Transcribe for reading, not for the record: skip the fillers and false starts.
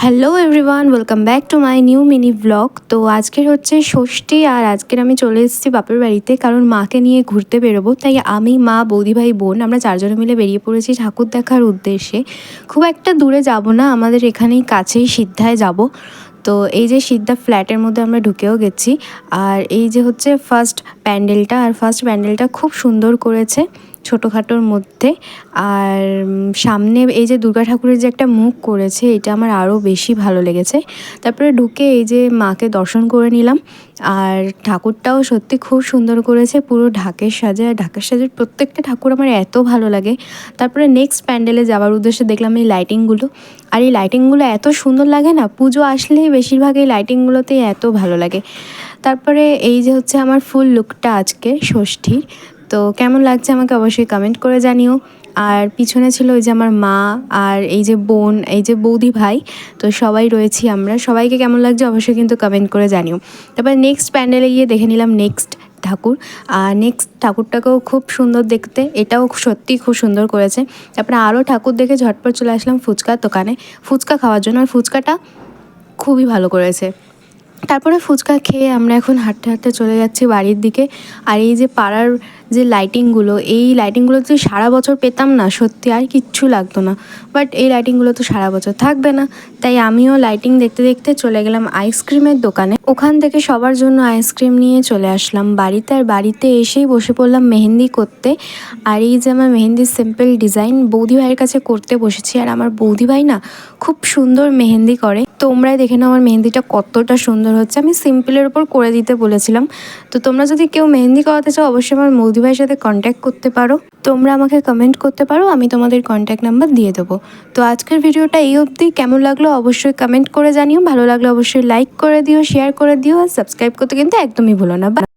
Hello everyone, welcome back to my new mini blog. তো আজকের হচ্ছে ষষ্ঠী, আর আজকের আমি চলে এসেছি বাপের বাড়িতে, কারণ মাকে নিয়ে ঘুরতে বেরোবো। তাই আমি, মা, বৌদি ভাই, বোন আমরা চারজনে মিলে বেরিয়ে পড়েছি ঠাকুর দেখার উদ্দেশ্যে। খুব একটা দূরে যাব না, আমাদের এখানেই কাছেই সিদ্ধায় যাব। তো এই যে সিদ্ধা ফ্ল্যাটের মধ্যে আমরা ঢুকেও গেছি। আর এই যে হচ্ছে ফার্স্ট প্যান্ডেলটা, আর ফার্স্ট প্যান্ডেলটা খুব সুন্দর করেছে ছোটোখাটোর মধ্যে। আর সামনে এই যে দুর্গা ঠাকুরের যে একটা মুখ করেছে, এটা আমার আরও বেশি ভালো লেগেছে। তারপরে ঢুকে এই যে মাকে দর্শন করে নিলাম। আর ঠাকুরটাও সত্যি খুব সুন্দর করেছে, পুরো ঢাকের সাজে। আর ঢাকের সাজের প্রত্যেকটা ঠাকুর আমার এত ভালো লাগে। তারপরে নেক্সট প্যান্ডেলে যাওয়ার উদ্দেশ্যে দেখলাম এই লাইটিংগুলো। আর এই লাইটিংগুলো এত সুন্দর লাগে না, পুজো আসলেই বেশিরভাগ এই লাইটিংগুলোতেই এত ভালো লাগে। তারপরে এই যে হচ্ছে আমার ফুল লুকটা আজকে ষষ্ঠীর। তো কেমন লাগছে আমাকে অবশ্যই কমেন্ট করে জানিও। আর পিছনে ছিল ওই যে আমার মা, আর এই যে বোন, এই যে বৌদি ভাই। তো সবাই রয়েছি আমরা, সবাইকে কেমন লাগছে অবশ্যই কিন্তু কমেন্ট করে জানিও। তারপর নেক্সট প্যান্ডেলে গিয়ে দেখে নিলাম নেক্সট ঠাকুর। আর নেক্সট ঠাকুরটাকেও খুব সুন্দর দেখতে, এটাও সত্যি খুব সুন্দর করেছে। তারপরে আরও ঠাকুর দেখে ঝটপট চলে আসলাম ফুচকার দোকানে ফুচকা খাওয়ার জন্য। আর ফুচকাটা খুবই ভালো করেছে। তারপরে ফুচকা খেয়ে আমরা এখন হাঁটতে হাঁটতে চলে যাচ্ছি বাড়ির দিকে। আর এই যে পাড়ার যে লাইটিংগুলো, এই লাইটিংগুলো তো সারা বছর পেতাম না, সত্যি আর কিচ্ছু লাগতো না। বাট এই লাইটিংগুলো তো সারা বছর থাকবে না, তাই আমিও লাইটিং দেখতে দেখতে চলে গেলাম আইসক্রিমের দোকানে। ওখান থেকে সবার জন্য আইসক্রিম নিয়ে চলে আসলাম বাড়িতে। আর বাড়িতে এসেই বসে পড়লাম মেহেন্দি করতে। আর এই যে আমার মেহেন্দির সিম্পল ডিজাইন বৌদি ভাইয়ের কাছে করতে বসেছি। আর আমার বৌদি ভাই না খুব সুন্দর মেহেন্দি করে, তোমরাই দেখে নাও আমার মেহেন্দিটা কতটা সুন্দর হচ্ছে। আমি সিম্পলের ওপর করে দিতে বলেছিলাম। তো তোমরা যদি কেউ মেহেন্দি করাতে চাও অবশ্যই আমার বৌদি ভাইয়ের সাথে কন্ট্যাক্ট করতে পারো। তোমরা আমাকে কমেন্ট করতে পারো, আমি তোমাদের কন্ট্যাক্ট নাম্বার দিয়ে দেবো। তো আজকের ভিডিওটা এই অবধি। কেমন লাগলো অবশ্যই কমেন্ট করে জানিও, ভালো লাগলে অবশ্যই লাইক করে দিও, শেয়ার করে দিও, আর সাবস্ক্রাইব করতে কিন্তু একদমই ভুলো না।